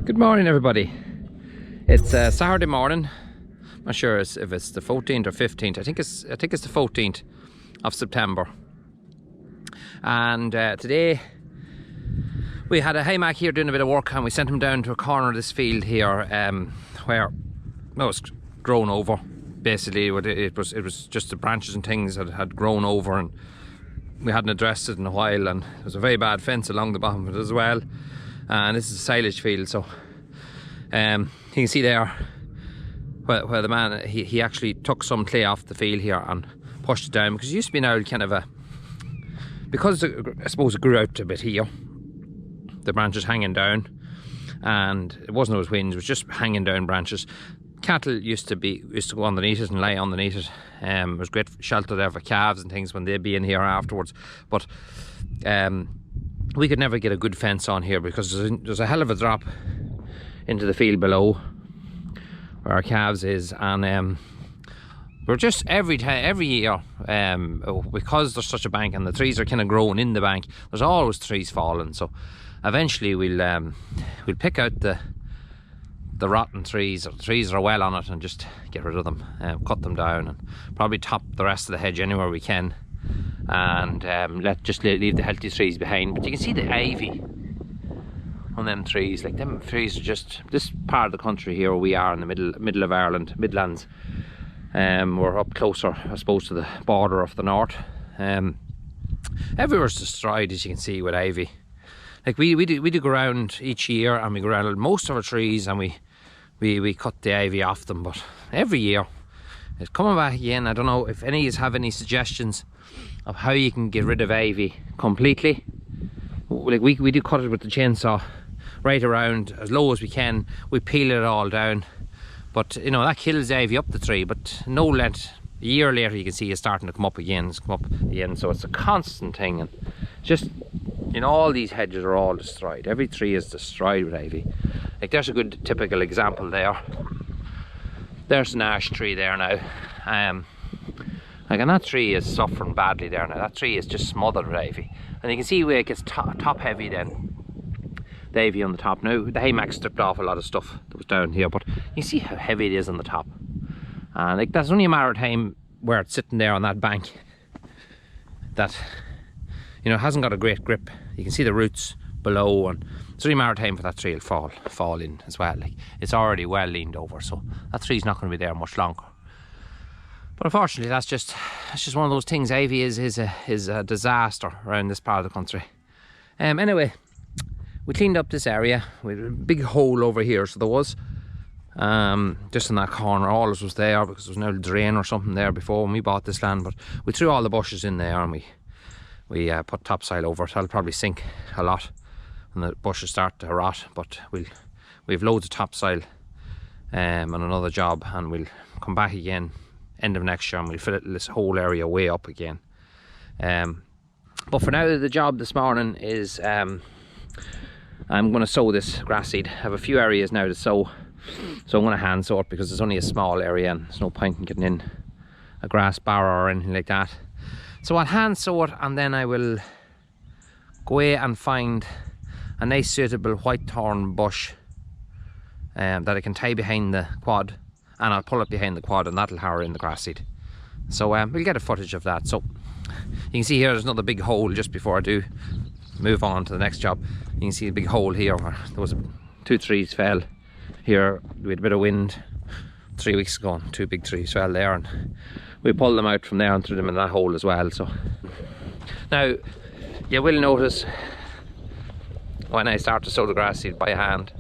Good morning, everybody. It's Saturday morning. I'm not sure if it's the 14th or 15th. I think it's the 14th of September. And today we had a haymack here doing a bit of work, and we sent him down to a corner of this field here where it was grown over. Basically, it was just the branches and things that had grown over, and we hadn't addressed it in a while, and there was a very bad fence along the bottom of it as well. And this is a silage field, so you can see there where the man he actually took some clay off the field here and pushed it down, because it used to be now kind of because I suppose it grew out a bit here, the branches hanging down, and it wasn't those winds, it was just hanging down branches. Cattle used to go underneath it and lie underneath it. It was great shelter there for calves and things when they'd be in here afterwards, but we could never get a good fence on here because there's a hell of a drop into the field below where our calves is, and we're just every year, because there's such a bank and the trees are kind of growing in the bank, there's always trees falling. So eventually we'll pick out the rotten trees, or the trees that are well on it, and just get rid of them, cut them down, and probably top the rest of the hedge anywhere we can, and leave the healthy trees behind. But you can see the ivy on them trees. Like, them trees are just, this part of the country here where we are in the middle of Ireland, Midlands, we're up closer, I suppose, to the border of the north. Everywhere's destroyed, as you can see, with ivy. Like, we do go around each year, and we go around most of our trees, and we cut the ivy off them, but every year it's coming back again. I don't know if any of you have any suggestions of how you can get rid of ivy completely. Like, we do cut it with the chainsaw right around as low as we can. We peel it all down, but you know, that kills the ivy up the tree. But no let a year later you can see it's starting to come up again. So it's a constant thing, and just, you know, all these hedges are all destroyed. Every tree is destroyed with ivy. Like, there's a good typical example there. There's an ash tree there now. Like, and that tree is suffering badly there now. That tree is just smothered with ivy. And you can see where it gets top heavy then. The ivy on the top. Now, the haymack stripped off a lot of stuff that was down here, but you see how heavy it is on the top. And like, that's only a matter of time where it's sitting there on that bank that, you know, hasn't got a great grip. You can see the roots below, and it's only a matter of time for that tree will fall in as well. Like, it's already well leaned over, so that tree's not going to be there much longer. But unfortunately, that's just one of those things. Ivy is a disaster around this part of the country. Anyway, we cleaned up this area. We had a big hole over here, so there was just in that corner. All this was there because there was no drain or something there before when we bought this land. But we threw all the bushes in there, and we put topsoil over it. That'll probably sink a lot when the bushes start to rot. But we've loads of topsoil on another job, and we'll come back again end of next year, and we'll fill this whole area way up again. But for now, the job this morning is I'm going to sow this grass seed. I have a few areas now to sow, so I'm going to hand sow it because it's only a small area and there's no point in getting in a grass barrow or anything like that. So I'll hand sow it, and then I will go away and find a nice suitable whitethorn bush that I can tie behind the quad, and I'll pull it behind the quad, and that'll harrow in the grass seed. So we'll get a footage of that. So you can see here there's another big hole just before I do move on to the next job. You can see a big hole here where there was two trees fell here. We had a bit of wind 3 weeks ago, and two big trees fell there, and we pulled them out from there and threw them in that hole as well. So now you will notice when I start to sow the grass seed by hand,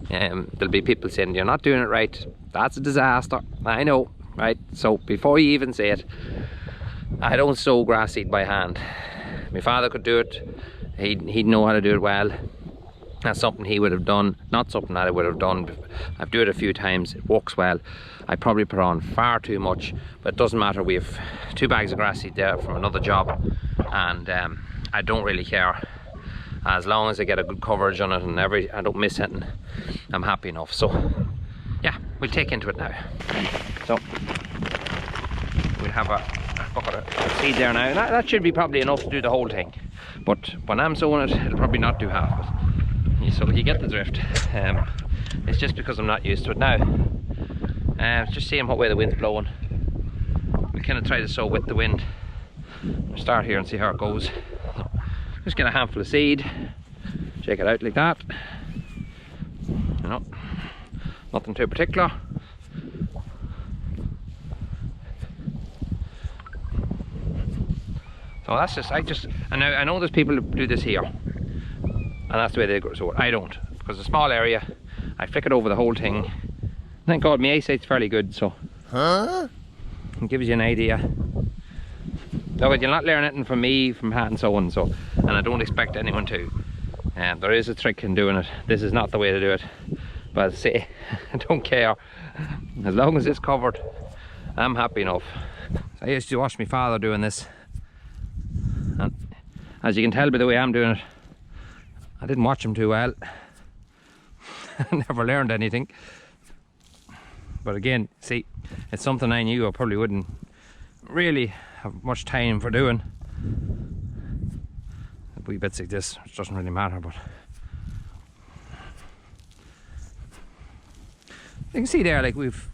there'll be people saying you're not doing it right. That's a disaster. I know, right? So before you even say it, I don't sow grass seed by hand. My father could do it. He'd know how to do it well. That's something he would have done, not something that I would have done. I've done it a few times. It works well. I probably put on far too much, but it doesn't matter. We have 2 bags of grass seed there from another job, and I don't really care. As long as I get a good coverage on it and I don't miss anything, I'm happy enough. So yeah, we'll take into it now. So we'll have a bucket of seed there now. That should be probably enough to do the whole thing, but when I'm sowing it, it'll probably not do half of it. So you get the drift. It's just because I'm not used to it now. Just seeing what way the wind's blowing. We kind of try to sow with the wind. We'll start here and see how it goes. So, just get a handful of seed, shake it out like that. You know, nothing too particular. So that's just, and I know there's people who do this here, and that's the way they grow. So I don't, because it's a small area. I flick it over the whole thing. Thank God my eyesight's fairly good, so it gives you an idea. No, but you'll not learn anything from me, from hand sowing, so, and I don't expect anyone to. There is a trick in doing it. This is not the way to do it, but as I say, I don't care. As long as it's covered, I'm happy enough. So I used to watch my father doing this, and as you can tell by the way I'm doing it, I didn't watch him too well. I never learned anything. But again, see, it's something I knew I probably wouldn't really have much time for doing. Wee bits like this, it doesn't really matter, but you can see there, like we've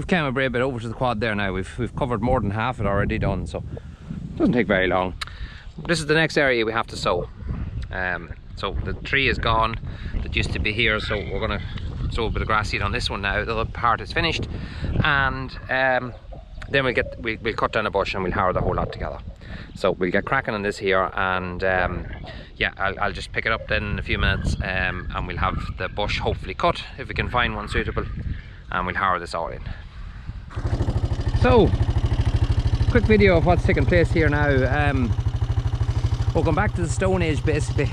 came a bit over to the quad there now. We've covered more than half it already done, so it doesn't take very long. This is the next area we have to sow. So the tree is gone that used to be here, so we're gonna sow a bit of grass seed on this one now. The other part is finished, and then we'll cut down a bush and we'll harrow the whole lot together. So we'll get cracking on this here, and yeah, I'll just pick it up then in a few minutes, and we'll have the bush hopefully cut if we can find one suitable, and we'll harrow this all in. So, quick video of what's taking place here now. We'll come back to the Stone Age basically.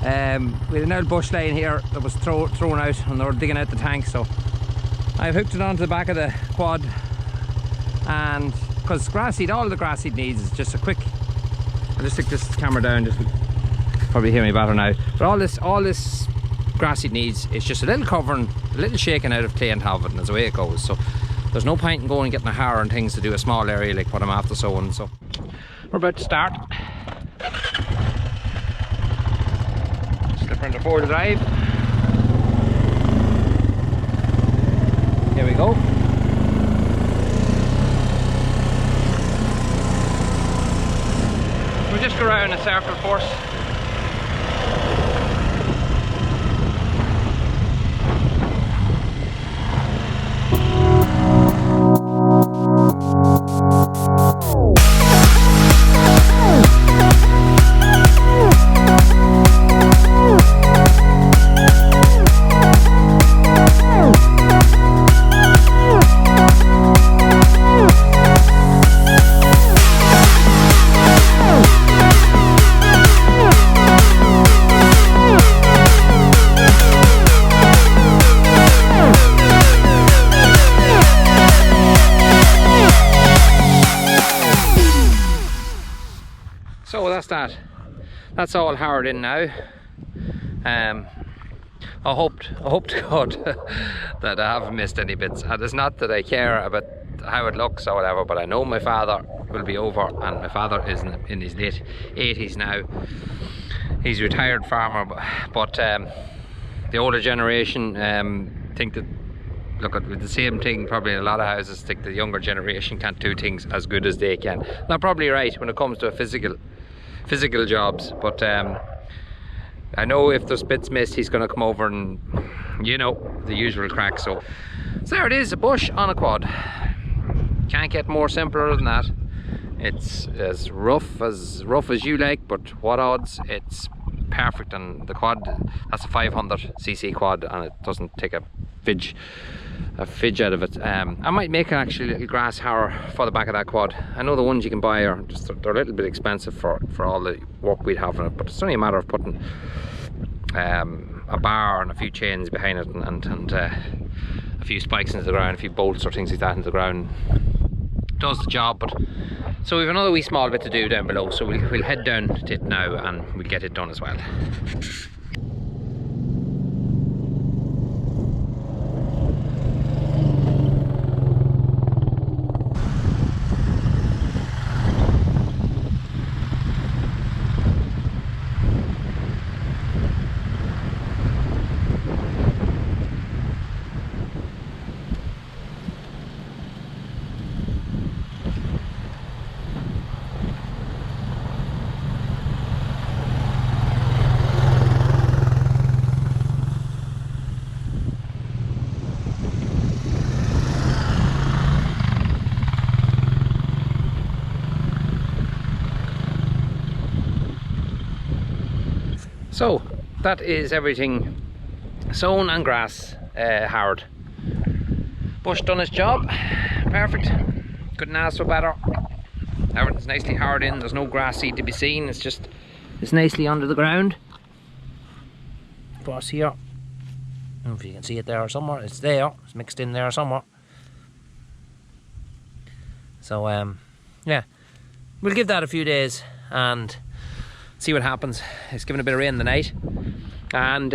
We had an old bush line here that was thrown out, and they were digging out the tank, so I've hooked it onto the back of the quad, and because grass seed, all the grass seed needs is just a quick, I'll just stick this camera down, just probably hear me better now, but all this grass seed needs is just a little covering, a little shaking out of clay and half it, and that's the way it goes. So there's no point in going and getting a harrow and things to do a small area like what I'm after sowing. So we're about to start. Slipper into 4-wheel drive. Here we go. We'll just go around in a circle first. So that's that. That's all harrowed in now. I hope to God that I haven't missed any bits. And it's not that I care about how it looks or whatever, but I know my father will be over, and my father is in his late 80s now. He's a retired farmer, but the older generation think that, look at the same thing probably in a lot of houses, think the younger generation can't do things as good as they can. They're probably right when it comes to physical jobs, but I know if there's bits missed, he's going to come over and, you know, the usual crack. So there it is, a bush on a quad. Can't get more simpler than that. It's as rough as you like, but what odds, it's perfect. And the quad, that's a 500cc quad, and it doesn't take a fidge out of it. I might make actually a little grass harrow for the back of that quad. I know the ones you can buy are just, they're a little bit expensive for all the work we'd have on it, but it's only a matter of putting a bar and a few chains behind it, and a few spikes into the ground, a few bolts or things like that into the ground. Does the job. But so we've another wee small bit to do down below, so we'll head down to it now and we'll get it done as well. So that is everything sown and grass harrowed. Bush done its job, perfect, couldn't ask for better. Everything's nicely harrowed in, there's no grass seed to be seen, it's nicely under the ground. Across here, I don't know if you can see it there somewhere, it's there, it's mixed in there somewhere. So yeah, we'll give that a few days and see what happens. It's given a bit of rain the night, and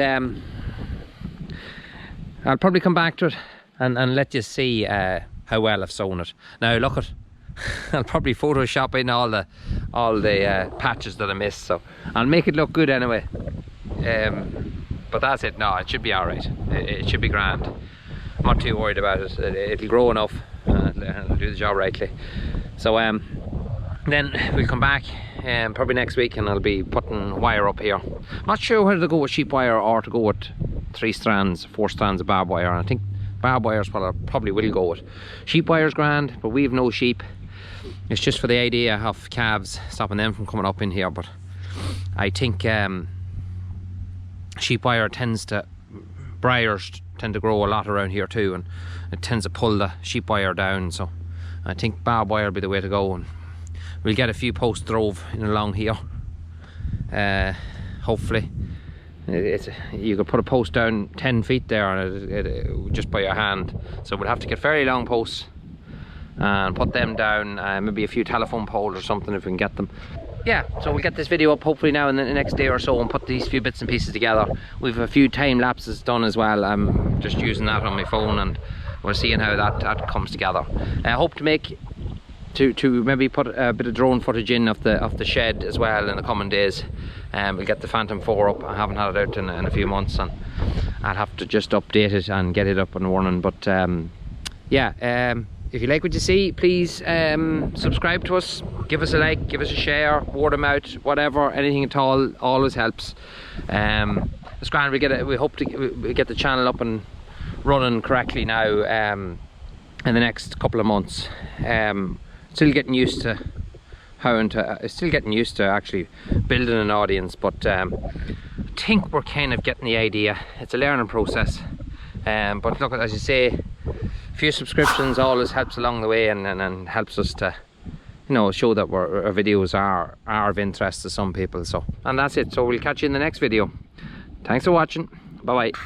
I'll probably come back to it and let you see how well I've sown it. Now look at, I'll probably Photoshop in all the patches that I missed, so I'll make it look good anyway. But that's it. No, it should be all right. It should be grand. I'm not too worried about it. It'll grow enough and it'll do the job rightly. So then we'll come back probably next week, and I'll be putting wire up here. I'm not sure whether to go with sheep wire or to go with 4 strands of barbed wire. I think barbed wire is what I probably will go with. Sheep wire's grand, but we have no sheep. It's just for the idea of calves, stopping them from coming up in here. But I think sheep wire briars tend to grow a lot around here too, and it tends to pull the sheep wire down. So I think barbed wire will be the way to go, and we'll get a few posts drove in along here. Hopefully, you could put a post down 10 feet there, and just by your hand. So we'll have to get very long posts and put them down. Maybe a few telephone poles or something if we can get them. Yeah, so we'll get this video up hopefully now in the next day or so and put these few bits and pieces together. We've a few time lapses done as well. I'm just using that on my phone, and we're seeing how that comes together. I hope to make to maybe put a bit of drone footage in of the shed as well in the coming days. We'll get the Phantom 4 up. I haven't had it out in a few months, and I'll have to just update it and get it up and running. But yeah, if you like what you see, please subscribe to us, give us a like, give us a share, word of mouth, whatever, anything at all, always helps. It's grand. We hope to get the channel up and running correctly now in the next couple of months. Still getting used to actually building an audience, but I think we're kind of getting the idea. It's a learning process, but look, as you say, a few subscriptions always helps along the way, and helps us to, you know, show that our videos are of interest to some people. So, and that's it. So we'll catch you in the next video. Thanks for watching. Bye bye.